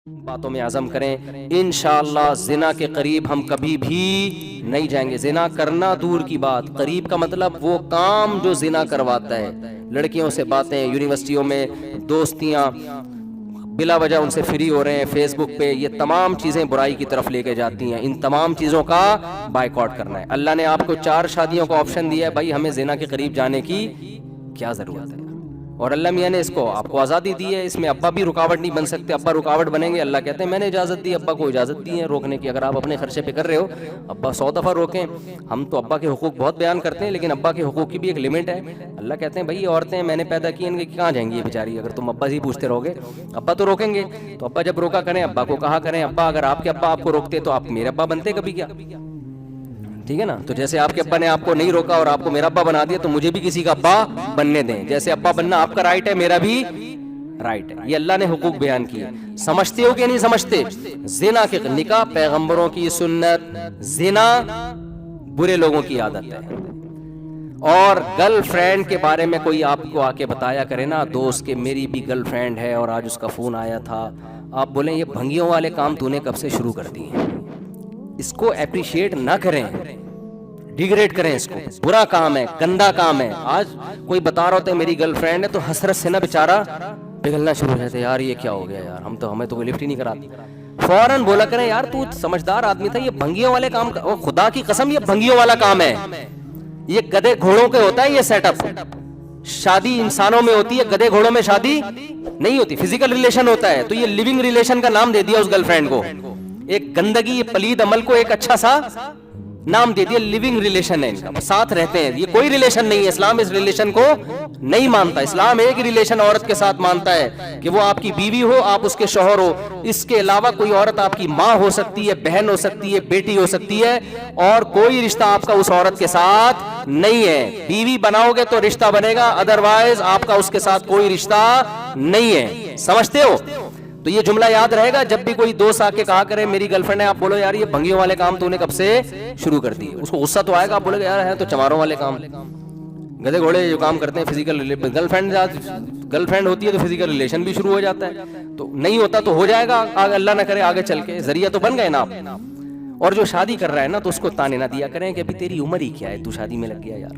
बातों में आज़म करें, इंशाअल्लाह जिना के करीब हम कभी भी नहीं जाएंगे। जिना करना दूर की बात, करीब का मतलब वो काम जो जिना करवाता है। लड़कियों से बातें, यूनिवर्सिटियों में दोस्तियां, बिला वजह उनसे फ्री हो रहे हैं फेसबुक पे, ये तमाम चीज़ें बुराई की तरफ लेके जाती हैं। इन तमाम चीज़ों का बायकॉट करना है। अल्लाह ने आपको 4 शादियों का ऑप्शन दिया है, भाई हमें जिना के करीब जाने की क्या ज़रूरत है। और अल्लाह मियाँ ने इसको आपको आज़ादी दी है, इसमें अब्बा भी रुकावट नहीं बन सकते। अब्बा रुकावट बनेंगे, अल्लाह कहते हैं मैंने इजाज़त दी, अब्बा को इजाज़त दी है रोकने की। अगर आप अपने खर्चे पे कर रहे हो, अब्बा 100 दफ़ा रोकें। हम तो अब्बा के हुकूक बहुत बयान करते हैं, लेकिन अब्बा के हुकूक की भी एक लिमिट है। अल्लाह कहते हैं भाई औरतें मैंने पैदा की, इनके कहाँ जाएंगी ये बेचारी, अगर तुम अब्बा से ही पूछते रहोगे। अब्बा तो रोकेंगे, तो अब्बा जब रोका करें, अब्बा को कहा करें अब्बा। अगर आपके अब्बा आपको रोकते तो आप मेरे अब्बा बनते कभी क्या? ठीक है ना। तो जैसे आपके अब्बा ने आपको नहीं रोका और आपको मेरा अब्बा बना दिया, तो मुझे भी किसी का अब्बा बनने दें। जैसे अब्बा बनना आपका राइट है, मेरा भी राइट है। ये अल्लाह ने हुकूक बयान किए। समझते हो कि नहीं समझते? जिना के निकाह पैगंबरों की सुन्नत, जिना बुरे लोगों की आदत है। और गर्लफ्रेंड के बारे में कोई आपको आके बताया करे ना, दोस्त के मेरी भी गर्लफ्रेंड है और आज उसका फोन आया था, आप बोलें ये भंगियों वाले काम तूने कब से शुरू कर दिए। इसको अप्रिशिएट ना करें, डिग्रेड करें इसको। बुरा काम है, गंदा काम है। आज कोई बता रहा होता है मेरी गर्लफ्रेंड है, तो हसरत से ना बेचारा पिघलना शुरू हो जाता है, यार ये क्या हो गया यार, हमें तो कोई लिफ्ट ही नहीं कराती। फौरन बोला करें यार तू समझदार आदमी था, ये भंगियों वाले काम का, खुदा की कसम ये भंगियों वाला काम है। ये गधे घोड़ों के होता है ये सेटअप। शादी इंसानों में होती है, गधे घोड़ों में शादी नहीं होती। फिजिकल रिलेशन होता है, तो ये लिविंग रिलेशन का नाम दे दिया उस गर्लफ्रेंड को। एक गंदगी, ये पलीद अमल को एक अच्छा सा नाम दे दिया, लिविंग रिलेशन है इनका, साथ रहते हैं। ये कोई रिलेशन नहीं है, इस्लाम इस रिलेशन को नहीं मानता। इस्लाम एक ही रिलेशन औरत के साथ मानता है कि वो आपकी बीवी हो, आप उसके शौहर हो। इसके अलावा कोई औरत आपकी माँ हो सकती है, बहन हो सकती है, बेटी हो सकती है, और कोई रिश्ता आपका उस औरत के साथ नहीं है। बीवी बनाओगे तो रिश्ता बनेगा, अदरवाइज आपका उसके साथ कोई रिश्ता नहीं है। समझते हो? तो ये जुमला याद रहेगा, जब भी कोई दोस्त आके कहा करे मेरी गर्लफ्रेंड है, आप बोलो यार ये भंगियों वाले काम तूने कब से शुरू कर दिए। उसको गुस्सा तो आएगा, आप बोलोगे यार है तो चमारों वाले काम, गधे घोड़े जो काम करते हैं फिजिकल। गर्लफ्रेंड होती है तो फिजिकल रिलेशन भी शुरू हो जाता है, तो नहीं होता तो हो जाएगा अल्लाह ना करे आगे चल के। जरिया तो बन गए ना आप। और जो शादी कर रहा है ना, तो उसको ताने ना दिया करें कि अभी तेरी उम्र ही क्या है, तू शादी में लग गया यार।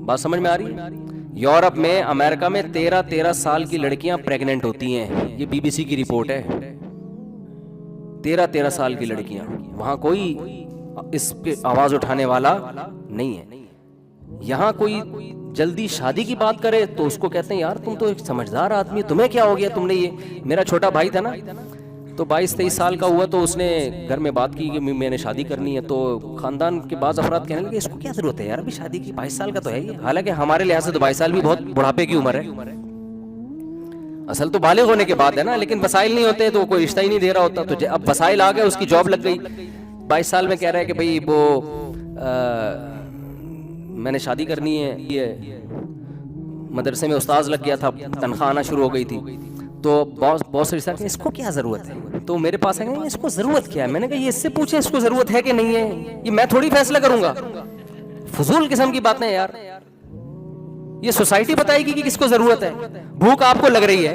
बात समझ में आ रही है? यूरोप में, अमेरिका में 13-13 साल की लड़कियां प्रेग्नेंट होती हैं। ये बीबीसी की रिपोर्ट है। 13-13 साल की लड़कियां, वहां कोई इस पे आवाज उठाने वाला नहीं है। यहां कोई जल्दी शादी की बात करे तो उसको कहते हैं यार तुम तो एक समझदार आदमी, तुम्हें क्या हो गया, तुमने ये। मेरा छोटा भाई था ना, तो 22-23 साल का हुआ, तो उसने घर में बात की कि मैंने शादी करनी है। तो खानदान के बाद अफराद कहने लगे इसको क्या जरूरत है यार अभी शादी की, 22 साल का तो है ये। हालांकि हमारे लिहाज से तो 22 साल भी बहुत बुढ़ापे की उम्र है। असल तो बालिग होने के बाद है ना, लेकिन वसाइल नहीं होते तो कोई रिश्ता ही नहीं दे रहा होता। तो अब वसाइल आ गए, उसकी जॉब लग गई। 22 साल में कह रहा है कि भाई वो मैंने शादी करनी है। ये मदरसे में उस्ताद लग गया था, तनख्वाह आना शुरू हो गई थी। तो बॉस रिश्ता इसको क्या जरूरत है, तो मेरे पास है इसको जरूरत क्या है। मैंने कहा ये इससे पूछे इसको जरूरत है कि नहीं है, ये मैं थोड़ी फैसला करूंगा। फजूल किस्म की बातें यार, ये सोसाइटी बताएगी कि किसको जरूरत है। भूख आपको लग रही है,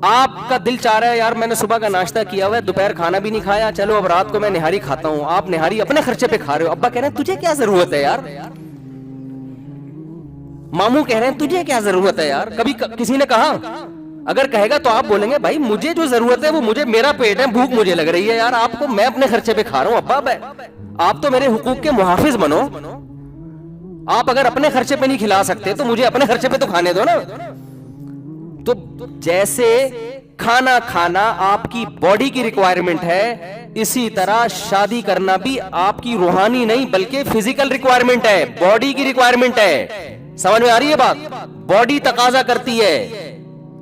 आपका दिल चाह रहा है यार मैंने सुबह का नाश्ता किया हुआ है, दोपहर खाना भी नहीं खाया, चलो अब रात को मैं निहारी खाता हूं। आप निहारी अपने खर्चे पे खा रहे हो, अब्बा कह रहे हैं तुझे क्या जरूरत है यार, मामू कह रहे हैं तुझे क्या जरूरत है यार। कभी किसी ने कहा? अगर कहेगा तो आप बोलेंगे भाई मुझे जो जरूरत है वो मुझे, मेरा पेट है, भूख मुझे लग रही है यार, आपको मैं अपने खर्चे पे खा रहा हूं। अब्बा आप तो मेरे हुकूक के मुहाफिज बनो। आप अगर अपने खर्चे पे नहीं खिला सकते तो मुझे अपने खर्चे पे तो खाने दो ना। तो जैसे खाना आपकी बॉडी की रिक्वायरमेंट है, इसी तरह शादी करना भी आपकी रूहानी नहीं बल्कि फिजिकल रिक्वायरमेंट है, बॉडी की रिक्वायरमेंट है। समझ में आ रही है बात? बॉडी तकाजा करती है।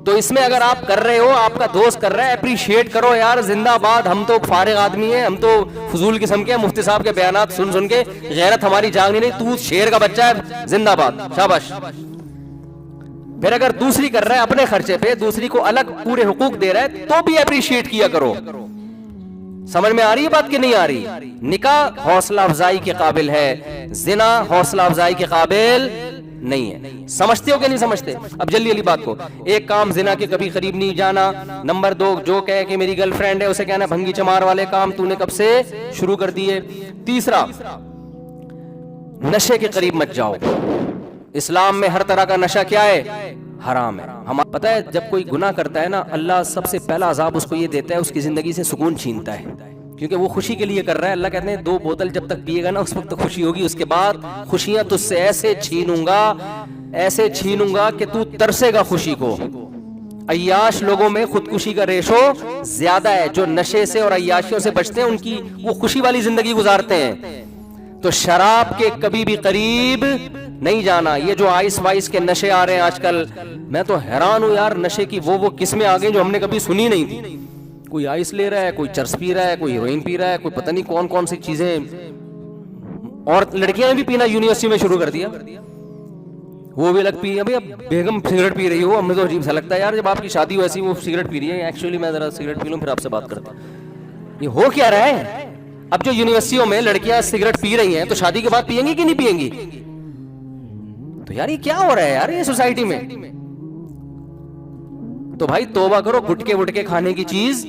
तो इसमें अगर आप कर रहे हो, आपका दोस्त कर रहा है, अप्रिशिएट करो यार, जिंदाबाद। हम तो फारिग आदमी हैं, हम तो फजूल किस्म के, मुफ्ती साहब के बयानात सुन सुन के गैरत हमारी जागनी नहीं। तू शेर का बच्चा है, जिंदाबाद, शाबाश। फिर अगर दूसरी कर रहा है अपने खर्चे पे, दूसरी को अलग पूरे हुकूक दे रहा है, तो भी अप्रिशिएट किया करो। समझ में आ रही है बात कि नहीं आ रही? निकाह हौसला अफजाई के काबिल है, जिना हौसला अफजाई के काबिल नहीं है। समझते हो कि नहीं समझते? अब जल्दी जल्दी बात को, एक काम जिना के कभी करीब नहीं जाना। नंबर 2, जो कहे कि मेरी गर्लफ्रेंड है उसे कहना भंगी चमार वाले काम तूने कब से शुरू कर दिए। तीसरा, नशे के करीब मत जाओ। इस्लाम में हर तरह का नशा क्या है? हराम है। हम पता है जब कोई गुनाह करता है ना, अल्लाह सबसे पहला अजाब उसको ये देता है, उसकी जिंदगी से सुकून छीनता है, क्योंकि वो खुशी के लिए कर रहा है। अल्लाह कहते हैं 2 बोतल जब तक पिएगा ना उस वक्त तो खुशी होगी, उसके बाद खुशियां तुझसे ऐसे छीनूंगा कि तू तरसेगा खुशी को। अय्याश लोगों में खुदकुशी का रेशो ज्यादा है। जो नशे से और अय्याशियों से बचते हैं उनकी वो खुशी वाली जिंदगी गुजारते हैं। तो शराब के कभी भी करीब नहीं जाना। ये जो आइस वाइस के नशे आ रहे हैं आजकल, मैं तो हैरान हूं यार, नशे की वो किस्में आ गई जो हमने कभी सुनी नहीं थी। कोई आइस ले रहा है, कोई चरस पी रहा है, कोई हीरोइन पी रहा है, कोई पता नहीं कौन कौन सी चीजें। और लड़कियां भी पीना यूनिवर्सिटी में शुरू कर दिया, वो भी अलग पी। अभी अब बेगम सिगरेट पी रही हो, हमें तो अजीब सा लगता है यार, जब आपकी शादी हो ऐसी वो सिगरेट पी रही है। एक्चुअली मैं जरा सिगरेट पी लूं फिर आपसे बात करता हूं। ये हो क्या रहा है? अब जो यूनिवर्सिटियों में लड़कियां सिगरेट पी रही हैं तो शादी के बाद पियेंगी कि नहीं पियेंगी? तो यार ये क्या हो रहा है यार ये सोसाइटी में? तो भाई तौबा करो। गुटके वुटके खाने की चीज,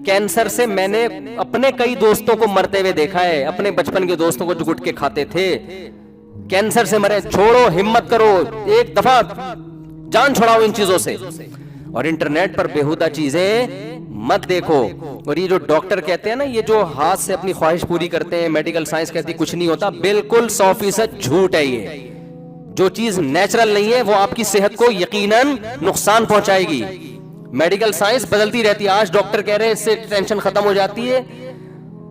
कैंसर से मैंने अपने कई दोस्तों को मरते हुए देखा है, अपने बचपन के दोस्तों को जो गुटके खाते थे कैंसर से मरे। छोड़ो, हिम्मत करो, एक दफा जान छुड़ाओ इन चीजों से। और इंटरनेट पर बेहुदा चीजें मत देखो। और ये जो डॉक्टर कहते हैं ना, ये जो हाथ से अपनी ख्वाहिश पूरी करते हैं, मेडिकल साइंस कहती है कुछ नहीं होता, बिल्कुल 100% झूठ है। ये जो चीज नेचुरल नहीं है वो आपकी सेहत को यकीनन नुकसान पहुंचाएगी। मेडिकल साइंस बदलती रहती है। आज डॉक्टर कह रहे हैं इससे टेंशन खत्म हो जाती है।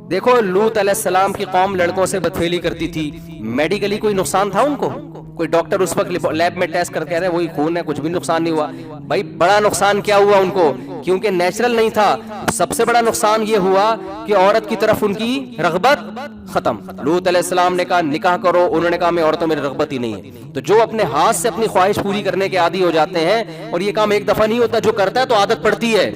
देखो लूत अलैहिस्सलाम की कौम लड़कों से बदफेली करती थी, मेडिकली कोई नुकसान था उनको? कोई डॉक्टर उस वक्त लैब में टेस्ट कर कह रहे वही खून है, कुछ भी नुकसान नहीं हुआ। भाई बड़ा नुकसान क्या हुआ उनको? क्योंकि नेचुरल नहीं था। सबसे बड़ा नुकसान ये हुआ कि औरत की तरफ उनकी रगबत खत्म। लूत अलैहिस्सलाम ने कहा निकाह करो, उन्होंने कहा मैं औरतों में रगबत ही नहीं है। तो जो अपने हाथ से अपनी ख्वाहिश पूरी करने के आदी हो जाते हैं, और ये काम एक दफा नहीं होता, जो करता है तो आदत पड़ती है,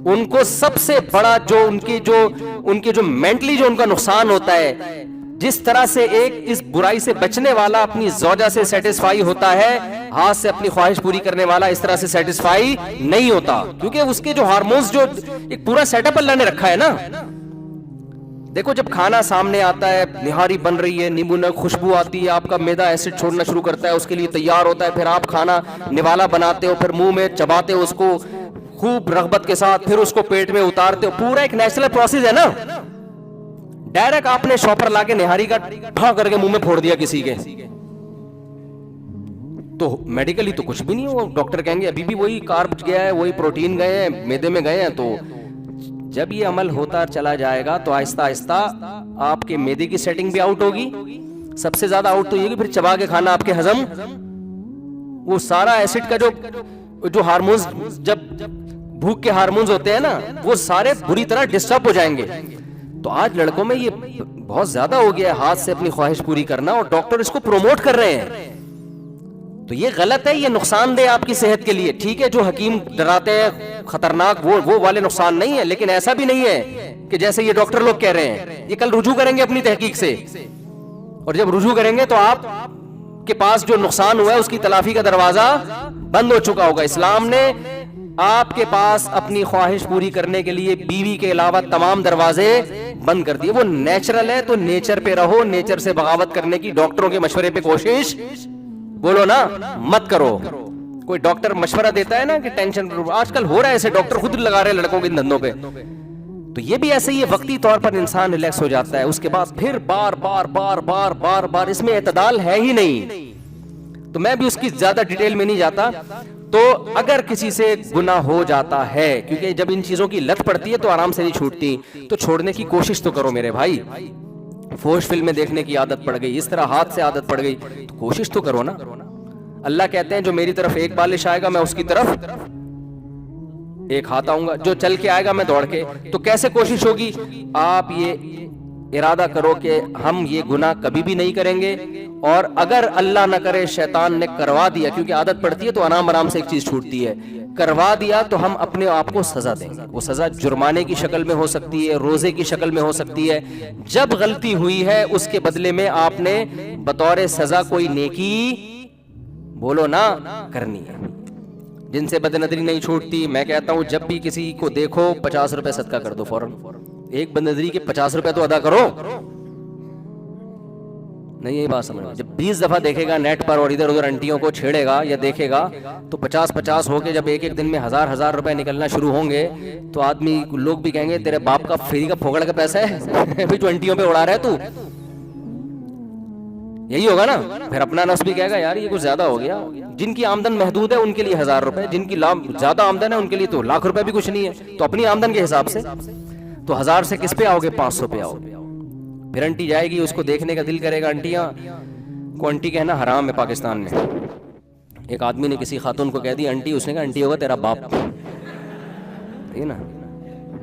उनको सबसे बड़ा जो उनके जो मेंटली जो उनका नुकसान होता है, जिस तरह से एक इस बुराई से बचने वाला अपनी ज़ौजा से सेटिस्फाई होता है, हाथ से अपनी ख्वाहिश पूरी करने वाला इस तरह से सेटिस्फाई नहीं होता, क्योंकि उसके जो हार्मोन्स, जो एक पूरा सेटअप अल्लाह ने रखा है ना। देखो जब खाना सामने आता है, निहारी बन रही है, नींबू न खुशबू आती है, आपका मैदा एसिड छोड़ना शुरू करता है, उसके लिए तैयार होता है, फिर आप खाना निवाला बनाते हो, फिर मुंह में चबाते हो उसको खूब रगबत के साथ, फिर उसको पेट में उतारते हो। पूरा एक नेचुरल प्रोसेस है ना। डायरेक्ट आपने शॉपर लाके निहारी का ठा करके मुंह में फोड़ दिया किसी के, तो मेडिकली तो कुछ भी नहीं हो। डॉक्टर कहेंगे अभी भी वही कार्ब गया है, वही प्रोटीन गए हैं, मैदे में गए हैं। तो जब ये अमल होता चला जाएगा तो आहिस्ता आहिस्ता आपके मैदे की सेटिंग भी आउट होगी। सबसे ज्यादा आउट तो ये कि फिर चबा के खाना आपके हजम, वो सारा एसिड का जो हार्मोन्स, जब भूख के हार्मोन्स होते हैं ना, वो सारे बुरी तरह डिस्टर्ब हो जाएंगे। तो आज लड़कों में ये बहुत ज्यादा हो गया है, हाथ से अपनी ख्वाहिश पूरी करना, और डॉक्टर इसको प्रमोट कर रहे हैं। तो ये गलत है, ये नुकसानदेह आपकी सेहत के लिए। ठीक है, जो हकीम डराते हैं खतरनाक, वो वाले नुकसान नहीं है, लेकिन ऐसा भी नहीं है कि जैसे ये डॉक्टर लोग कह रहे हैं। ये कल रुजू करेंगे अपनी तहकीक से, और जब रुजू करेंगे तो आप के पास जो नुकसान हुआ है उसकी तलाफी का दरवाजा बंद हो चुका होगा। इस्लाम ने आपके पास अपनी ख्वाहिश पूरी करने के लिए बीवी के अलावा तमाम दरवाजे बंद कर दिए। वो नेचुरल है तो नेचर पे रहो, नेचर से बगावत करने की डॉक्टरों के मशवरे पे कोशिश बोलो ना मत करो। कोई डॉक्टर मशवरा देता है ना कि टेंशन, आजकल हो रहा है ऐसे, डॉक्टर खुद लगा रहे हैं लड़कों के धंधों पे। तो ये भी ऐसे ही है, वक्ती तौर पर इंसान रिलैक्स हो जाता है, उसके बाद फिर बार बार बार बार बार बार इसमें एतदाल है ही नहीं। तो मैं भी उसकी ज्यादा डिटेल में नहीं जाता। तो अगर किसी से गुनाह हो जाता है, क्योंकि जब इन चीजों की लत पड़ती है तो आराम से नहीं छूटती, तो छोड़ने की कोशिश तो करो मेरे भाई। फोश फिल्में देखने की आदत पड़ गई, इस तरह हाथ से आदत पड़ गई, तो कोशिश तो करो ना। अल्लाह कहते हैं जो मेरी तरफ एक बालिश आएगा मैं उसकी तरफ एक हाथ आऊंगा, जो चल के आएगा मैं दौड़ के। तो कैसे कोशिश होगी? आप ये इरादा करो कि हम ये गुनाह कभी भी नहीं करेंगे, और अगर अल्लाह न करे शैतान ने करवा दिया, क्योंकि आदत पड़ती है तो आराम आराम से एक चीज छूटती है, करवा दिया तो हम अपने आप को सजा देंगे। वो सजा जुर्माने की शक्ल में हो सकती है, रोजे की शक्ल में हो सकती है। जब गलती हुई है उसके बदले में आपने बतौर सजा कोई नेकी बोलो ना करनी है। जिनसे बदनजरी नहीं छूटती, मैं कहता हूं जब भी किसी को देखो 50 रुपए सदका कर दो फौरन। एक बदनजरी के 50 रुपए तो अदा करो। नहीं, यही बात समझ। जब 20 दफा देखेगा नेट पर और इधर उधर आंटियों को छेड़ेगा या देखेगा, तो 50-50 होके जब एक एक दिन में 1000-1000 रुपए निकलना शुरू होंगे तो आदमी लोग भी कहेंगे तेरे बाप का फ्री का फोगड़ का पैसा है भी 20 पे उड़ा रहा है तू। यही होगा ना। फिर अपना नफ्स भी कहेगा यार ये कुछ ज्यादा हो गया। जिनकी आमदन महदूद है उनके लिए 1000 रुपए, जिनकी ज्यादा आमदन है उनके लिए तो लाख रुपए भी कुछ नहीं है। तो अपनी आमदन के हिसाब से तो 1000 से किस पे आओगे, 500 पे आओगे। फिर आंटी जाएगी, उसको देखने का दिल करेगा। आंटियां को आंटी कहना हराम है पाकिस्तान में। एक आदमी ने किसी खातून को कह दी आंटी, उसने कहा आंटी होगा तेरा बाप, ठीक है ना।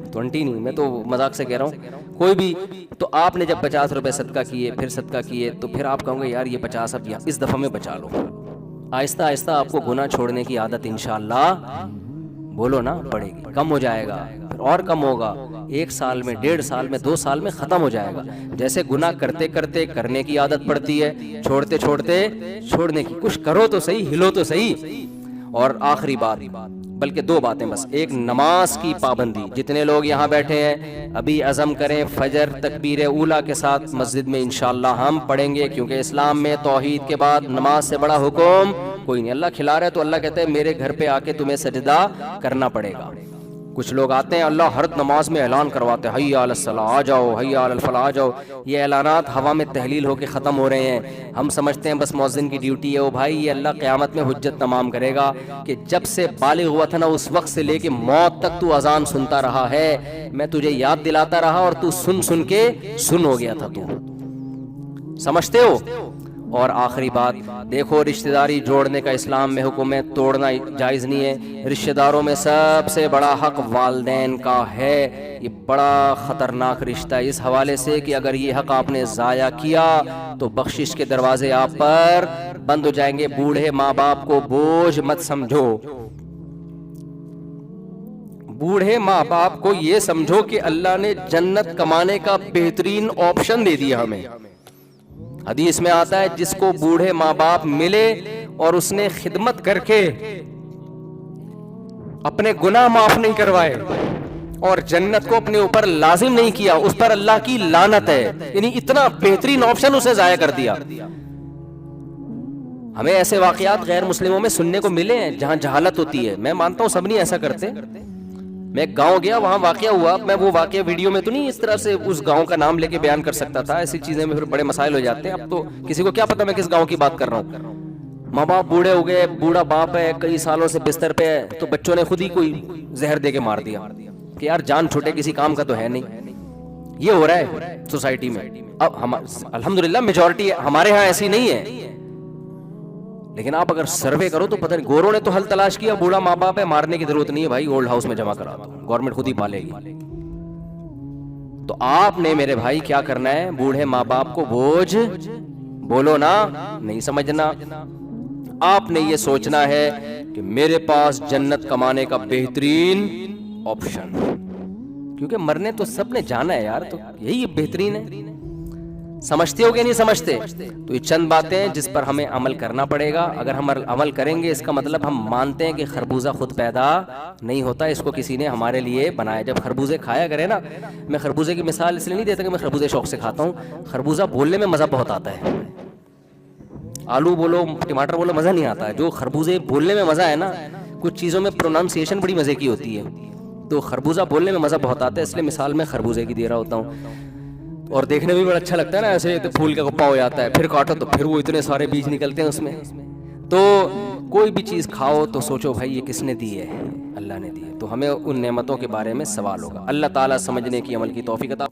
तो आंटी नहीं, मैं तो मजाक से कह रहा हूँ। कोई भी तो आपने जब 50 रुपए सदका किए, फिर सदका किए, तो फिर आप कहोगे यार ये 50 अब इस दफा में बचा लो। आहिस्ता आहिस्ता आपको गुनाह छोड़ने की आदत इंशाअल्लाह, बोलो ना, पड़ेगी। कम हो जाएगा, फिर और कम होगा। 1 साल में, 1.5 साल में, 2 साल में खत्म हो जाएगा। जैसे गुनाह करते करते करने की आदत पड़ती है, छोड़ते छोड़ते छोड़ने की। कुछ करो तो सही, हिलो तो सही। और आखिरी बात, बल्कि 2 बातें बस। एक, नमाज की पाबंदी। जितने लोग यहाँ बैठे हैं अभी अज़म करें फजर तकबीर ऊला के साथ मस्जिद में इंशाअल्लाह हम पढ़ेंगे, क्योंकि इस्लाम में तौहीद के बाद नमाज से बड़ा हुक्म कोई नहीं। अल्लाह खिला रहा है तो अल्लाह कहते हैं मेरे घर पे आके तुम्हें सजदा करना पड़ेगा। कुछ लोग आते हैं, अल्लाह हर नमाज में ऐलान करवाते हैं हय्या अलस सलाह, आ जाओ, हय्या अलल फलाह, आ जाओ। ये ऐलानात हवा में तहलील होके ख़त्म हो रहे हैं। हम समझते हैं बस मौज़िन की ड्यूटी है। ओ भाई, ये अल्लाह क़यामत में हुज्जत तमाम करेगा कि जब से बालिग हुआ था ना, उस वक्त से लेके मौत तक तू अजान सुनता रहा है। मैं तुझे याद दिलाता रहा और तू सुन सुन के सुन हो गया था। तू समझते हो। और आखिरी बात, देखो रिश्तेदारी जोड़ने का इस्लाम में हुक्म है, तोड़ना जायज़ नहीं है। रिश्तेदारों में सबसे बड़ा हक वालिदैन का है। ये बड़ा ख़तरनाक रिश्ता है इस हवाले से कि अगर ये हक आपने ज़ाया किया तो बख्शिश के दरवाजे आप पर बंद हो जाएंगे। बूढ़े माँ बाप को बोझ मत समझो। बूढ़े माँ बाप को ये समझो कि अल्लाह ने जन्नत कमाने का बेहतरीन ऑप्शन दे दिया हमें। हदीस में आता है जिसको बूढ़े माँ बाप मिले और उसने खिदमत करके अपने गुनाह माफ नहीं करवाए और जन्नत को अपने ऊपर लाजिम नहीं किया, उस पर अल्लाह की लानत है। यानी इतना बेहतरीन ऑप्शन उसे जाया कर दिया। हमें ऐसे वाकयात गैर मुस्लिमों में सुनने को मिले हैं जहां जहालत होती है। मैं मानता हूं सब नहीं ऐसा करते। मैं गांव गया, वहां वाकया हुआ। मैं वो वाकया वीडियो में तो नहीं इस तरह से उस गांव का नाम लेके बयान कर सकता था। ऐसी चीजें में फिर बड़े मसाइल हो जाते हैं। अब तो किसी को क्या पता मैं किस गांव की बात कर रहा हूँ। माँ बाप बूढ़े हो गए, बूढ़ा बाप है, कई सालों से बिस्तर पे है, तो बच्चों ने खुद ही कोई जहर दे के मार दिया कि यार जान छूटे, किसी काम का तो है नहीं। ये हो रहा है सोसाइटी में। अब हम अल्हम्दुलिल्लाह मेजॉरिटी हमारे यहाँ ऐसी नहीं है, लेकिन आप अगर सर्वे करो तो पता नहीं। गोरों ने तो हल तलाश किया, बूढ़ा माँ बाप है, मारने की जरूरत नहीं है भाई, ओल्ड हाउस में जमा करा दो, गवर्नमेंट खुद ही पालेगी। तो आपने मेरे भाई क्या करना है, बूढ़े माँ बाप को बोझ बोलो ना, नहीं समझना। आपने ये सोचना है कि मेरे पास जन्नत कमाने का बेहतरीन ऑप्शन, क्योंकि मरने तो सबने जाना है यार, तो यही बेहतरीन है। समझते हो कि नहीं समझते? तो ये चंद बातें हैं जिस पर हमें अमल करना पड़ेगा। अगर हम अमल करेंगे इसका मतलब हम मानते हैं कि खरबूजा खुद पैदा नहीं होता, इसको किसी ने हमारे लिए बनाया। जब खरबूजे खाया करे ना, मैं खरबूजे की मिसाल इसलिए नहीं देता कि मैं खरबूजे शौक से खाता हूँ। खरबूजा बोलने में मज़ा बहुत आता है, आलू बोलो टमाटर बोलो मज़ा नहीं आता है। जो खरबूजे बोलने में मज़ा है ना, कुछ चीज़ों में प्रोनाउंसिएशन बड़ी मज़े की होती है, तो खरबूजा बोलने में मज़ा बहुत आता है, इसलिए मिसाल मैं खरबूजे की दे रहा होता हूँ। और देखने में भी बड़ा अच्छा लगता है ना, ऐसे तो फूल का गुप्पा हो जाता है, फिर काटो तो फिर वो इतने सारे बीज निकलते हैं उसमें। तो कोई भी चीज़ खाओ तो सोचो भाई ये किसने दी है, अल्लाह ने दी है। तो हमें उन नेमतों के बारे में सवाल होगा। अल्लाह ताला समझने की, अमल की तौफीक अता